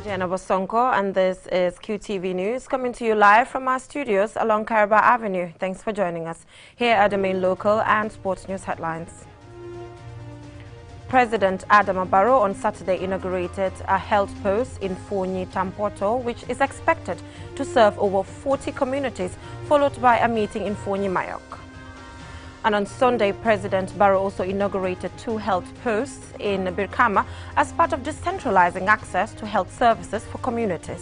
Jenna Bosonko, and this is QTV News, coming to you live from our studios along Caraba Avenue. Thanks for joining us. Here are the main local and sports news headlines. President Adama Barrow on Saturday inaugurated a health post in Fonyi, Tampoto, which is expected to serve over 40 communities, followed by a meeting in Fonyi, Mayok. And on Sunday, President Barrow also inaugurated 2 health posts in Birkama as part of decentralizing access to health services for communities.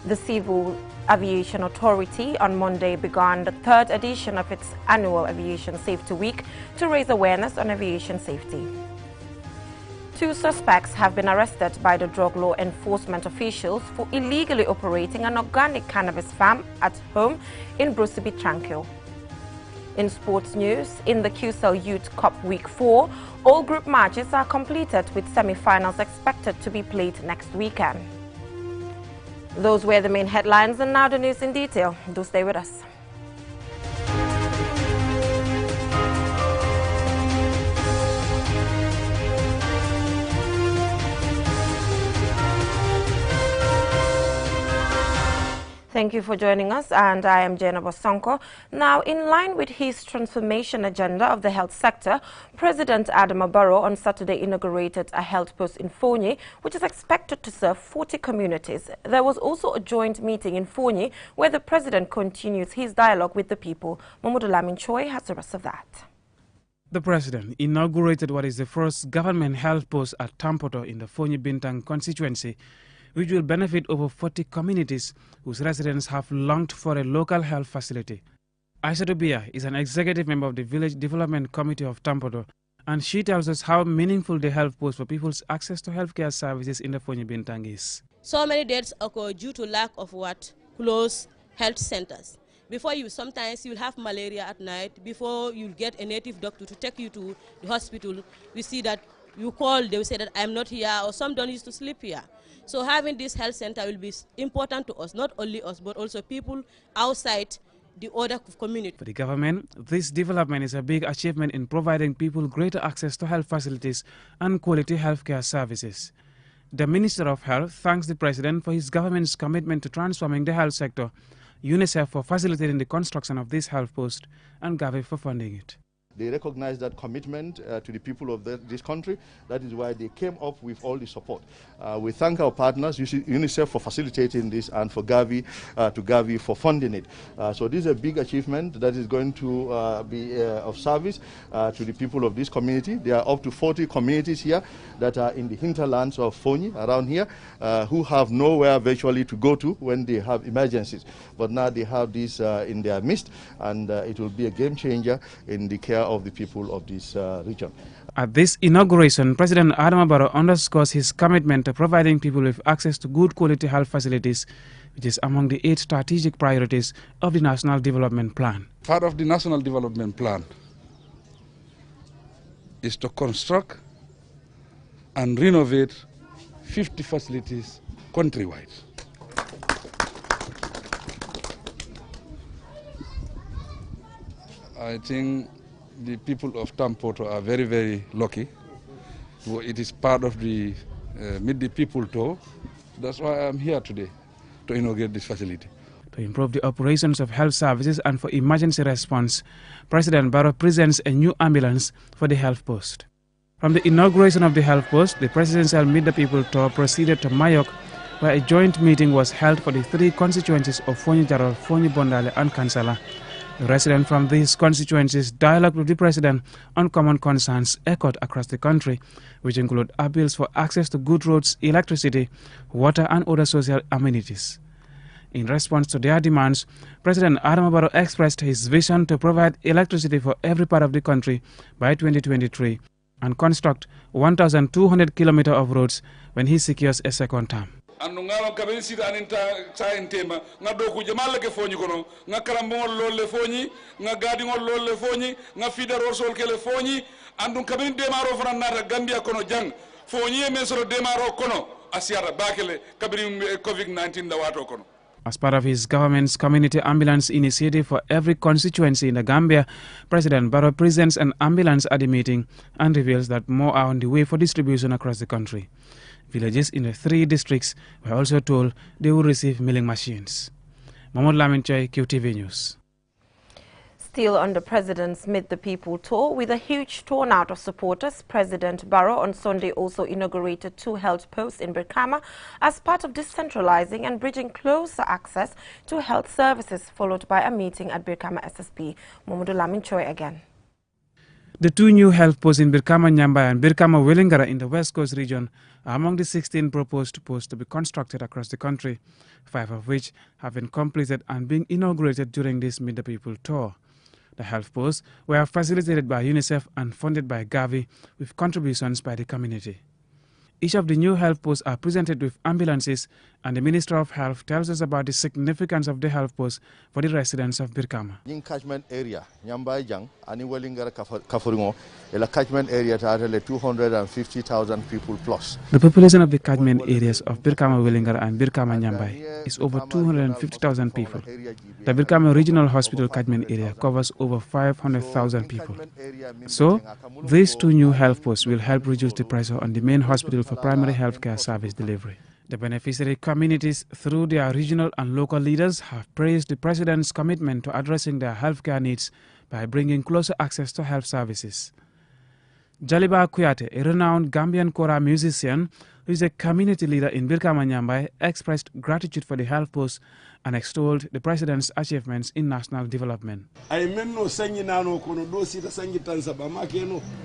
The Civil Aviation Authority on Monday began the 3rd edition of its annual Aviation Safety Week to raise awareness on aviation safety. 2 suspects have been arrested by the drug law enforcement officials for illegally operating an organic cannabis farm at home in Bruceby, Tranquil. In sports news, in the QCell Youth Cup Week 4, all group matches are completed with semi-finals expected to be played next weekend. Those were the main headlines, and now the news in detail. Do stay with us. Thank you for joining us, and I am Jenna Bosonko. Now, in line with his transformation agenda of the health sector, President Adama Barrow on Saturday inaugurated a health post in Fonyi, which is expected to serve 40 communities. There was also a joint meeting in Fonyi where the president continues his dialogue with the people. Mamudu Lamin Choi has the rest of that. The president inaugurated what is the first government health post at Tampoto in the Fonyi Bintang constituency, which will benefit over 40 communities whose residents have longed for a local health facility. Aisha Tobia is an executive member of the Village Development Committee of Tampoto, and she tells us how meaningful the health post for people's access to healthcare services in the Fonyi Bintang is. So many deaths occur due to lack of close health centers. Before sometimes you'll have malaria at night. Before you'll get a native doctor to take you to the hospital, we see that you call, they will say that I'm not here, or some don't used to sleep here. So having this health center will be important to us, not only us, but also people outside the other community. For the government, this development is a big achievement in providing people greater access to health facilities and quality healthcare services. The Minister of Health thanks the President for his government's commitment to transforming the health sector, UNICEF for facilitating the construction of this health post, and Gavi for funding it. They recognize that commitment to the people of this country. That is why they came up with all the support. We thank our partners, UNICEF, for facilitating this, and for Gavi for funding it. So this is a big achievement that is going to be of service to the people of this community. There are up to 40 communities here that are in the hinterlands of Fonyi, around here, who have nowhere virtually to go to when they have emergencies. But now they have this in their midst, and it will be a game changer in the care of the people of this region. At this inauguration, President Adama Barrow underscores his commitment to providing people with access to good quality health facilities, which is among the 8 strategic priorities of the National Development Plan. Part of the National Development Plan is to construct and renovate 50 facilities countrywide. I think the people of Tampoto are very, very lucky. It is part of the Meet the People tour. That's why I'm here today, to inaugurate this facility. To improve the operations of health services and for emergency response, President Barrow presents a new ambulance for the health post. From the inauguration of the health post, the presidential Meet the People tour proceeded to Mayok, where a joint meeting was held for the 3 constituencies of Fonyi Jarol, Fonyi Bondale and Kansala. The residents from these constituencies dialogued with the President on common concerns echoed across the country, which include appeals for access to good roads, electricity, water and other social amenities. In response to their demands, President Adama Barrow expressed his vision to provide electricity for every part of the country by 2023 and construct 1,200 kilometers of roads when he secures a second term. Andu ngalo kabin sida aninta sa entema nga do ku jamal ke Fonyi kono nga karambol lolle Fonyi nga gadi ngol lolle Fonyi nga fida rosol ke le Fonyi andu kabin demaro franata Gambia kono jang Fonyi e mesoro demaro kono asiara bakele kabin COVID-19 da wato kono. As part of his government's community ambulance initiative for every constituency in the Gambia, President Barrow presents an ambulance at the meeting and reveals that more are on the way for distribution across the country. Villages in the 3 districts were also told they will receive milling machines. Mohamed Lamin Choi, QTV News. Still on the President's Meet the People tour, with a huge turnout of supporters, President Barrow on Sunday also inaugurated 2 health posts in Brikama as part of decentralizing and bridging closer access to health services, followed by a meeting at Brikama SSP. Mohamed Lamin Choi again. The 2 new health posts in Brikama Nyambai and Brikama Welingara in the West Coast region are among the 16 proposed posts to be constructed across the country, 5 of which have been completed and being inaugurated during this Meet the People tour. The health posts were facilitated by UNICEF and funded by Gavi with contributions by the community. Each of the new health posts are presented with ambulances, and the Minister of Health tells us about the significance of the health posts for the residents of Brikama. In catchment area, Nyambai Jang, Ani Welingara Kafuringo, a catchment area to 250,000 people plus. The population of the catchment areas of Brikama Welingara and Brikama Nyambai is over 250,000 people. The Brikama Regional Hospital catchment area covers over 500,000 people. So, these 2 new health posts will help reduce the pressure on the main hospital for primary health care service delivery. The beneficiary communities, through their regional and local leaders, have praised the President's commitment to addressing their healthcare needs by bringing closer access to health services. Jaliba Kuyate, a renowned Gambian Kora musician who is a community leader in Brikama Nyambai, expressed gratitude for the health post and extolled the President's achievements in national development.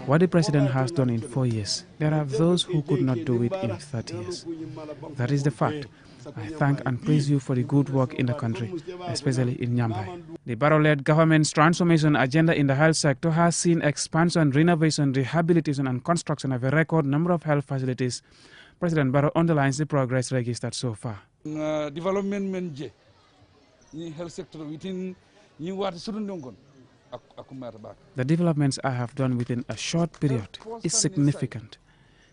What the President has done in 4 years, there are those who could not do it in 30 years. That is the fact. I thank and praise you for the good work in the country, especially in Nyambai. The Barrow-led government's transformation agenda in the health sector has seen expansion, renovation, rehabilitation and construction of a record number of health facilities. President Barrow underlines the progress registered so far. Development health sector within the developments I have done within a short period is significant.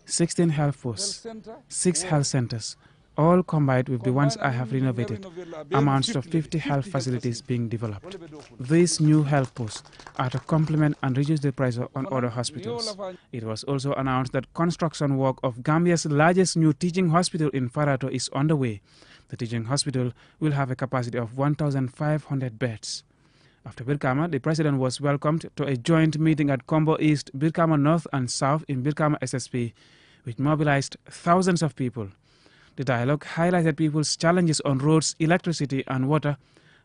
16 health posts, 6 health centers, all combined with the ones I have renovated, amounts to 50 health facilities being developed. These new health posts are to complement and reduce the pressure on other hospitals. It was also announced that construction work of Gambia's largest new teaching hospital in Farato is underway. The teaching hospital will have a capacity of 1,500 beds. After Brikama, the President was welcomed to a joint meeting at Combo East, Brikama North and South in Brikama SSP, which mobilized thousands of people. The dialogue highlighted people's challenges on roads, electricity and water,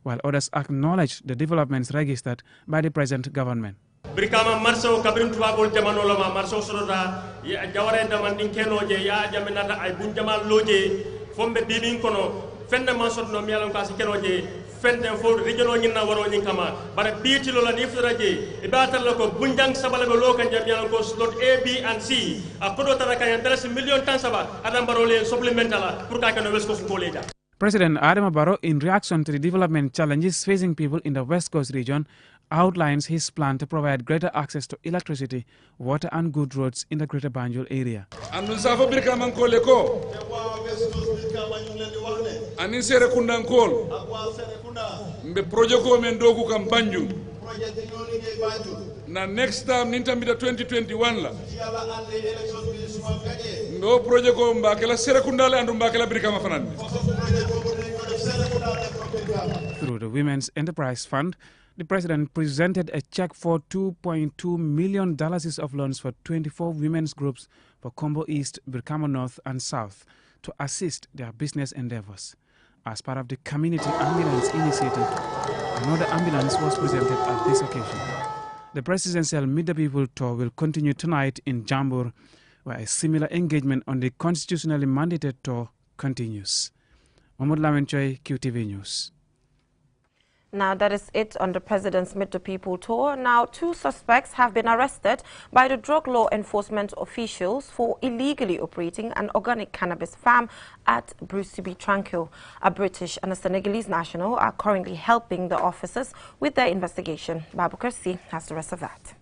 while others acknowledged the developments registered by the present government. Brikama marso kabrim tubabol jamano lama marso soroda ya jaware damandin kenoje ya jaminata ay bunjamal loje fombe bibin kono fende man sotno mialan ko kenoje fende fo regional nyina waro nyin kama bara biiti lola ni furaje e batal ko bunjang sabala be lokan jam mialan ko slot A B and C a kodo tara kan interest million tan saba adam barole supplementala pour ka kano west coast ko leja. President Adama Barrow, in reaction to the development challenges facing people in the West Coast region, outlines his plan to provide greater access to electricity, water and good roads in the Greater Banjul area. Andun safo Brikama nkole ko anin sere kundankol mbe projet ko men dogu kam Banjul na next time nintambida 2021 la ndo projet ko mbakela sere kundale andu mbakela Brikama fanande. Through the Women's Enterprise Fund, the President presented a check for $2.2 million of loans for 24 women's groups for Combo East, Brikama North and South to assist their business endeavors. As part of the Community Ambulance Initiative, another ambulance was presented at this occasion. The presidential Meet the People tour will continue tonight in Jambur, where a similar engagement on the constitutionally mandated tour continues. Mohamed Lamin Choi, QTV News. Now, that is it on the President's Meet the People tour. Now, 2 suspects have been arrested by the drug law enforcement officials for illegally operating an organic cannabis farm at Bruceby Tranquil. A British and a Senegalese national are currently helping the officers with their investigation. Babu Kursi has the rest of that.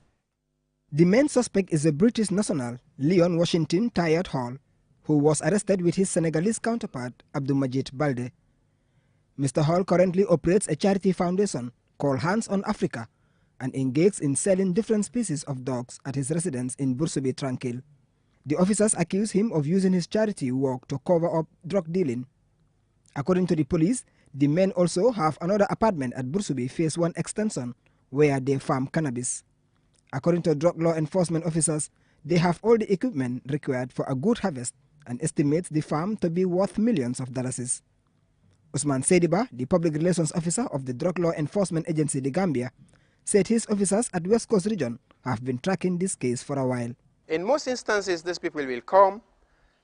The main suspect is a British national, Leon Washington Tayat Hall, who was arrested with his Senegalese counterpart, Abdul Majid Balde. Mr. Hall currently operates a charity foundation called Hands on Africa and engages in selling different species of dogs at his residence in Bruceby Tranquil. The officers accuse him of using his charity work to cover up drug dealing. According to the police, the men also have another apartment at Bursubi Phase 1 extension where they farm cannabis. According to drug law enforcement officers, they have all the equipment required for a good harvest and estimates the farm to be worth millions of dollars. Usman Sediba, the public relations officer of the Drug Law Enforcement Agency, the Gambia, said his officers at West Coast Region have been tracking this case for a while. In most instances, these people will come,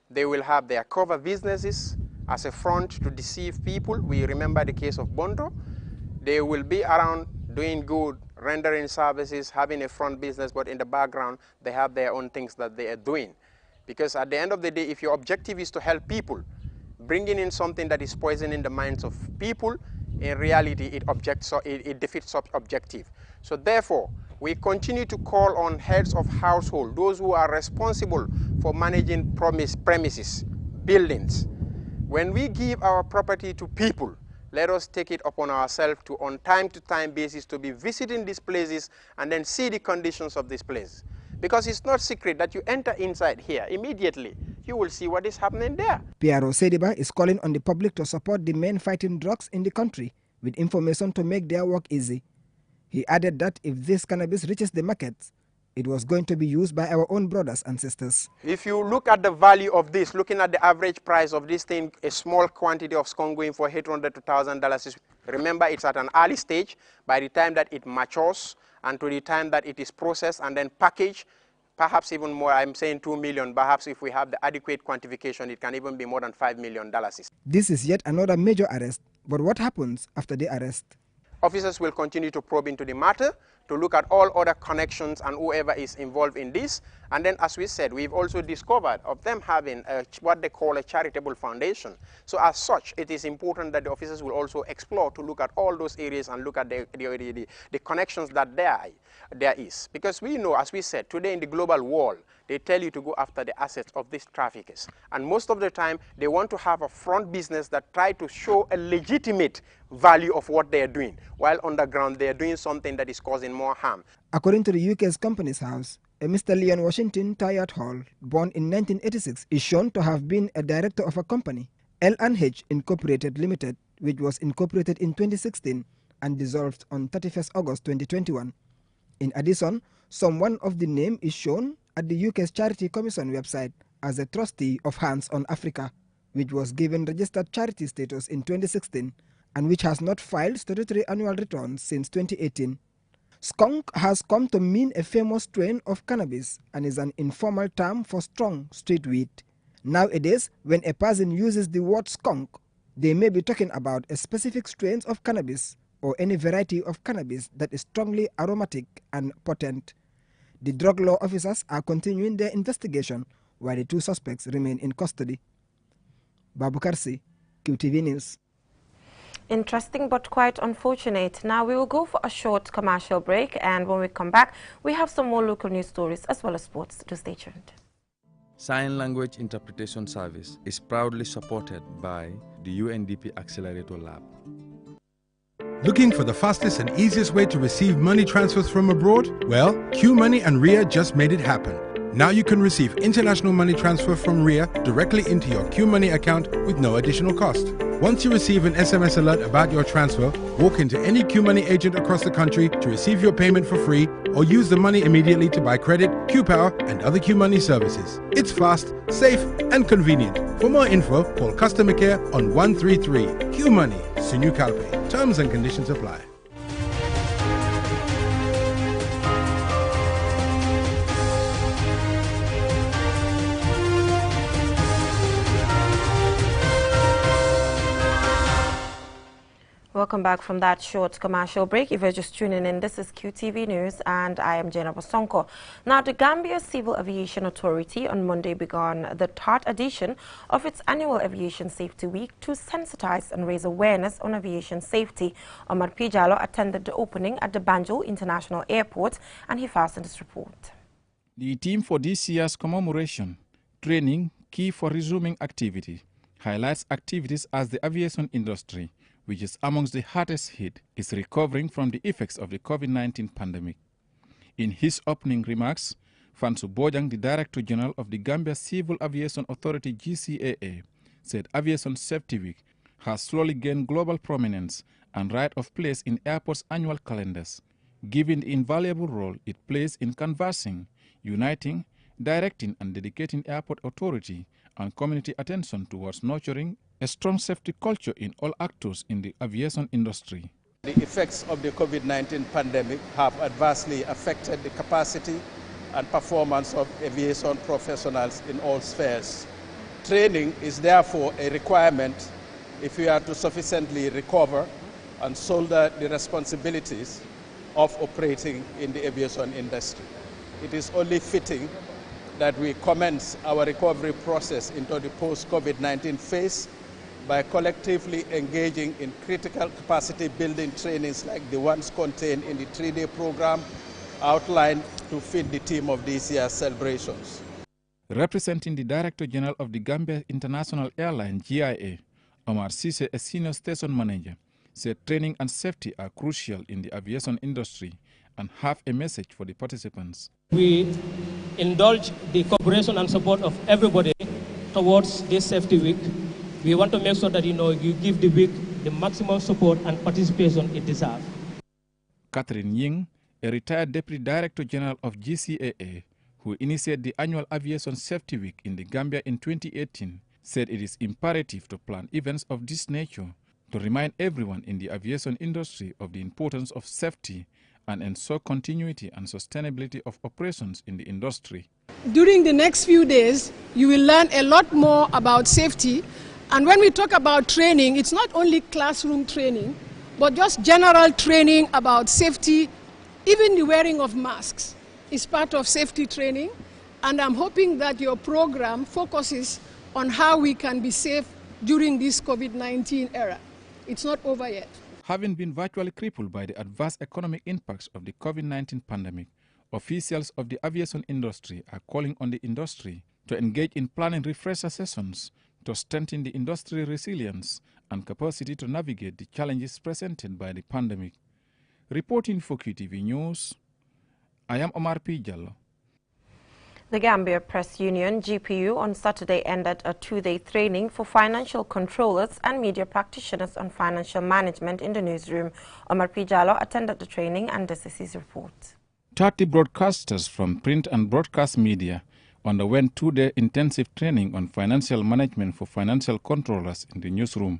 they will have their cover businesses as a front to deceive people. We remember the case of Bondo. They will be around doing good, rendering services, having a front business, but in the background, they have their own things that they are doing. Because at the end of the day, if your objective is to help people, bringing in something that is poisoning the minds of people, in reality, it defeats such objective. So therefore, we continue to call on heads of household, those who are responsible for managing premises, buildings. When we give our property to people, let us take it upon ourselves to, on time-to-time basis, to be visiting these places and then see the conditions of this place. Because it's not secret that you enter inside here, immediately you will see what is happening there. Piero Sediba is calling on the public to support the men fighting drugs in the country with information to make their work easy. He added that if this cannabis reaches the markets, it was going to be used by our own brothers and sisters. If you look at the value of this, looking at the average price of this thing, a small quantity of skunk going for $800 to $1,000. Remember, it's at an early stage. By the time that it matures and to the time that it is processed and then packaged, perhaps even more, I'm saying 2 million, perhaps if we have the adequate quantification, it can even be more than $5 million. This is yet another major arrest, but what happens after the arrest? Officers will continue to probe into the matter to look at all other connections and whoever is involved in this. And then, as we said, we've also discovered of them having what they call a charitable foundation. So as such, it is important that the officers will also explore to look at all those areas and look at the connections that there is. Because we know, as we said, today in the global world, they tell you to go after the assets of these traffickers. And most of the time, they want to have a front business that try to show a legitimate value of what they are doing, while underground they are doing something that is causing more harm. According to the UK's Companies House, a Mr. Leon Washington Tyat Hall, born in 1986, is shown to have been a director of a company, L&H Incorporated Limited, which was incorporated in 2016 and dissolved on 31st August 2021. In addition, someone of the name is shown at the UK's Charity Commission website as a trustee of Hands on Africa, which was given registered charity status in 2016 and which has not filed statutory annual returns since 2018. Skunk has come to mean a famous strain of cannabis and is an informal term for strong street weed. Nowadays, when a person uses the word skunk, they may be talking about a specific strain of cannabis or any variety of cannabis that is strongly aromatic and potent. The drug law officers are continuing their investigation while the two suspects remain in custody. Babu Karsi, QTV News. Interesting but quite unfortunate. Now we will go for a short commercial break, and when we come back, we have some more local news stories as well as sports. Do stay tuned. Sign Language Interpretation Service is proudly supported by the UNDP Accelerator Lab. Looking for the fastest and easiest way to receive money transfers from abroad? Well, QMoney and RIA just made it happen. Now you can receive international money transfer from RIA directly into your QMoney account with no additional cost. Once you receive an SMS alert about your transfer, walk into any QMoney agent across the country to receive your payment for free, or use the money immediately to buy credit, QPower and other QMoney services. It's fast, safe and convenient. For more info, call customer care on 133. QMoney, Sinu Calpe. Terms and conditions apply. Welcome back from that short commercial break. If you're just tuning in, this is QTV News and I am Jenna Bosonko. Now, the Gambia Civil Aviation Authority on Monday began the third edition of its annual Aviation Safety Week to sensitize and raise awareness on aviation safety. Omar Pijalo attended the opening at the Banjul International Airport and he fastened this report. The theme for this year's commemoration, Training Key for Resuming Activity, highlights activities as the aviation industry, which is amongst the hardest hit, is recovering from the effects of the COVID-19 pandemic. In his opening remarks, Fansu Bojang, the Director General of the Gambia Civil Aviation Authority GCAA, said Aviation Safety Week has slowly gained global prominence and right of place in airports' annual calendars, given the invaluable role it plays in canvassing, uniting, directing and dedicating airport authority and community attention towards nurturing a strong safety culture in all actors in the aviation industry. The effects of the COVID-19 pandemic have adversely affected the capacity and performance of aviation professionals in all spheres. Training is therefore a requirement if we are to sufficiently recover and shoulder the responsibilities of operating in the aviation industry. It is only fitting that we commence our recovery process into the post-COVID-19 phase by collectively engaging in critical capacity building trainings like the ones contained in the 3-day program outlined to fit the theme of this year's celebrations. Representing the Director General of the Gambia International Airline, GIA, Omar Sise, a senior station manager, said training and safety are crucial in the aviation industry and have a message for the participants. We indulge the cooperation and support of everybody towards this safety week. We want to make sure that you give the week the maximum support and participation it deserves. Catherine Ying, a retired Deputy Director General of GCAA, who initiated the annual Aviation Safety Week in the Gambia in 2018, said it is imperative to plan events of this nature to remind everyone in the aviation industry of the importance of safety and ensure continuity and sustainability of operations in the industry. During the next few days, you will learn a lot more about safety. And when we talk about training, it's not only classroom training, but just general training about safety. Even the wearing of masks is part of safety training. And I'm hoping that your program focuses on how we can be safe during this COVID-19 era. It's not over yet. Having been virtually crippled by the adverse economic impacts of the COVID-19 pandemic, officials of the aviation industry are calling on the industry to engage in planning refresher sessions to strengthen the industry resilience and capacity to navigate the challenges presented by the pandemic. Reporting for QTV News, I am Omar P. Jallo. The Gambia Press Union, GPU, on Saturday ended a 2-day training for financial controllers and media practitioners on financial management in the newsroom. Omar P. Jallo attended the training, and this is his report. 30 broadcasters from print and broadcast media underwent 2-day intensive training on financial management for financial controllers in the newsroom.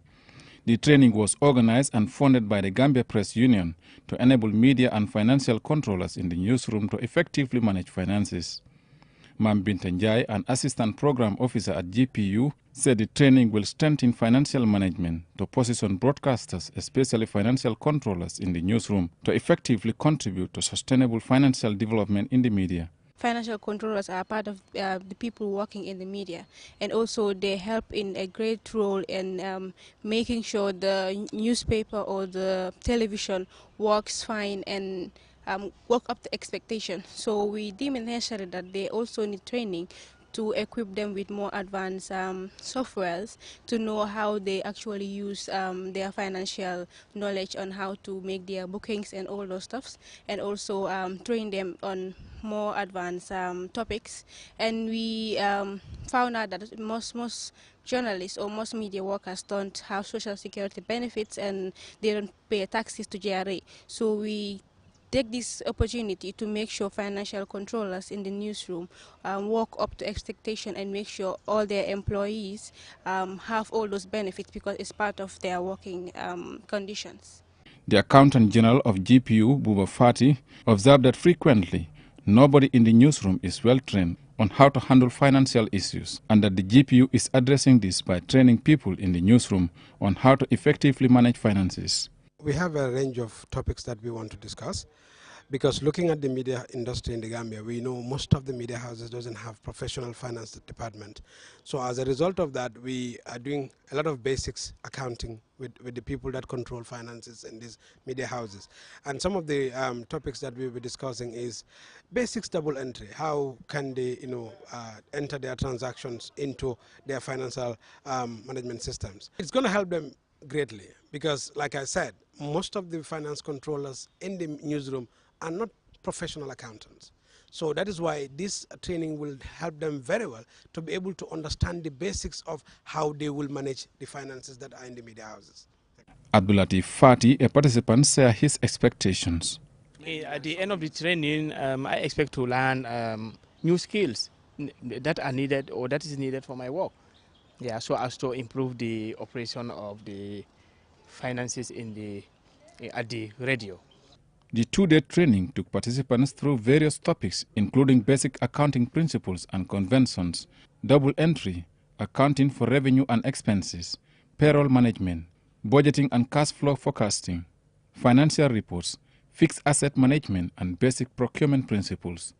The training was organized and funded by the Gambia Press Union to enable media and financial controllers in the newsroom to effectively manage finances. Mam Bintanjai, an assistant program officer at GPU, said the training will strengthen financial management to position broadcasters, especially financial controllers in the newsroom, to effectively contribute to sustainable financial development in the media. Financial controllers are part of the people working in the media, and also they help in a great role in making sure the newspaper or the television works fine and work up to expectation. So we deem it necessary that they also need training to equip them with more advanced softwares to know how they actually use their financial knowledge on how to make their bookings and all those stuffs, and also train them on more advanced topics. And we found out that most journalists or most media workers don't have social security benefits and they don't pay taxes to JRA. So we take this opportunity to make sure financial controllers in the newsroom work up to expectation and make sure all their employees have all those benefits because it's part of their working conditions. The Accountant General of GPU, Buba Fati, observed that frequently nobody in the newsroom is well trained on how to handle financial issues, and that the GPU is addressing this by training people in the newsroom on how to effectively manage finances. We have a range of topics that we want to discuss, because looking at the media industry in the Gambia, we know most of the media houses doesn't have professional finance department. So as a result of that, we are doing a lot of basics accounting with the people that control finances in these media houses. And some of the topics that we'll be discussing is basics double entry. How can they enter their transactions into their financial management systems? It's going to help them greatly because, like I said, most of the finance controllers in the newsroom are not professional accountants. So that is why this training will help them very well to be able to understand the basics of how they will manage the finances that are in the media houses. Abdulatif Fati, a participant, shared his expectations. At the end of the training, I expect to learn new skills that are needed or that is needed for my work. Yeah, so as to improve the operation of the finances at the radio. The two-day training took participants through various topics, including basic accounting principles and conventions, double entry, accounting for revenue and expenses, payroll management, budgeting and cash flow forecasting, financial reports, fixed asset management, and basic procurement principles.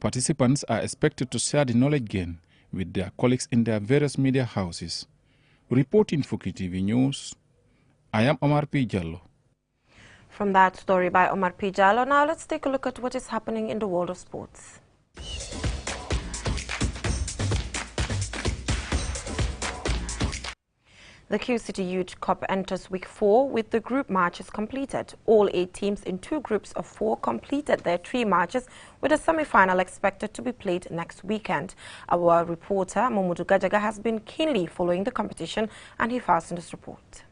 Participants are expected to share the knowledge gained with their colleagues in their various media houses. Reporting for QTV News, I am Omar P. Jallo. From that story by Omar P. Jallo, now let's take a look at what is happening in the world of sports. The Q City Youth Cup enters week 4 with the group matches completed. All 8 teams in 2 groups of 4 completed their 3 matches, with a semi-final expected to be played next weekend. Our reporter, Mamudu Gajaga, has been keenly following the competition, and he files in this report.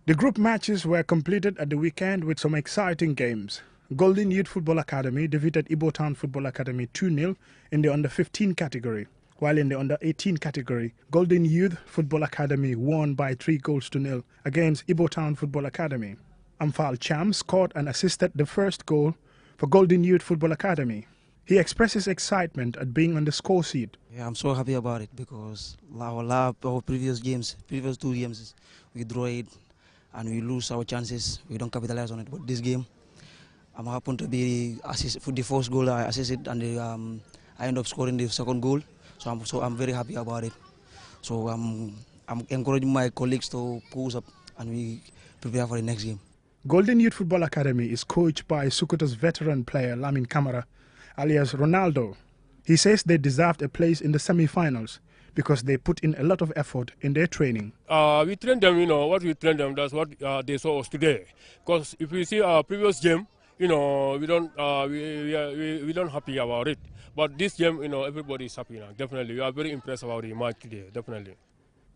The group matches were completed at the weekend with some exciting games. Golden Youth Football Academy defeated Ibo Town Football Academy 2-0 in the under-15 category, while in the under-18 category, Golden Youth Football Academy won by 3-0 against Ibo Town Football Academy. Amfal Cham scored and assisted the first goal for Golden Youth Football Academy. He expresses excitement at being on the score sheet. Yeah, I'm so happy about it because our previous 2 games, we draw it and we lose our chances. We don't capitalize on it. But this game, I'm happen to be for the first goal I assisted, and I end up scoring the second goal. So I'm very happy about it. So I'm encouraging my colleagues to push up and we prepare for the next game. Golden Youth Football Academy is coached by Sukuto's veteran player Lamin Kamara, alias Ronaldo. He says they deserved a place in the semi-finals because they put in a lot of effort in their training. We train them, what we train them, that's what they saw us today. Because if we see our previous game, we don't happy about it. But this game, everybody is happy now. Definitely, we are very impressed about the match today. Definitely.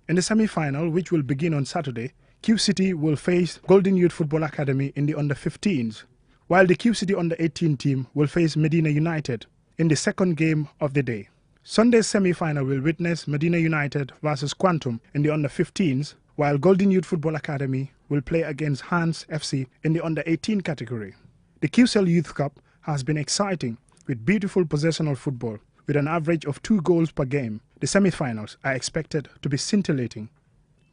In the semi-final, which will begin on Saturday, Q City will face Golden Youth Football Academy in the under-15s, while the Q City under-18 team will face Medina United in the second game of the day. Sunday's semi-final will witness Medina United versus Quantum in the under-15s, while Golden Youth Football Academy will play against Hans FC in the under-18 category. The QCell Youth Cup has been exciting with beautiful possessional football with an average of 2 goals per game. The semi-finals are expected to be scintillating.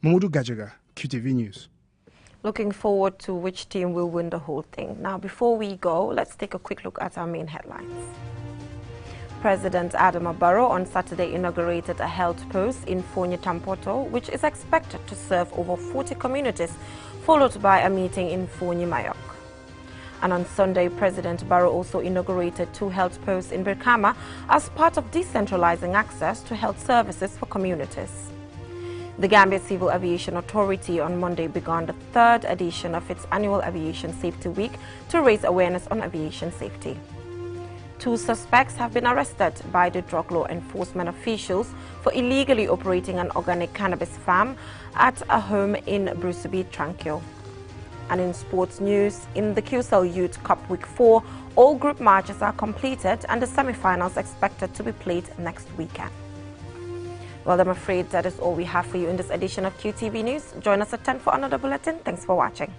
Mamudu Gajaga, QTV News. Looking forward to which team will win the whole thing. Now, before we go, let's take a quick look at our main headlines. President Adama Barrow on Saturday inaugurated a health post in Fonyi Tampoto, which is expected to serve over 40 communities, followed by a meeting in Fonyi Mayok. And on Sunday, President Barrow also inaugurated 2 health posts in Birkama as part of decentralizing access to health services for communities. The Gambia Civil Aviation Authority on Monday began the 3rd edition of its annual Aviation Safety Week to raise awareness on aviation safety. 2 suspects have been arrested by the drug law enforcement officials for illegally operating an organic cannabis farm at a home in Brusubi, Tranquil. And in sports news, in the QCell Youth Cup Week 4, all group matches are completed and the semi-finals expected to be played next weekend. Well, I'm afraid that is all we have for you in this edition of QTV News. Join us at 10 for another bulletin. Thanks for watching.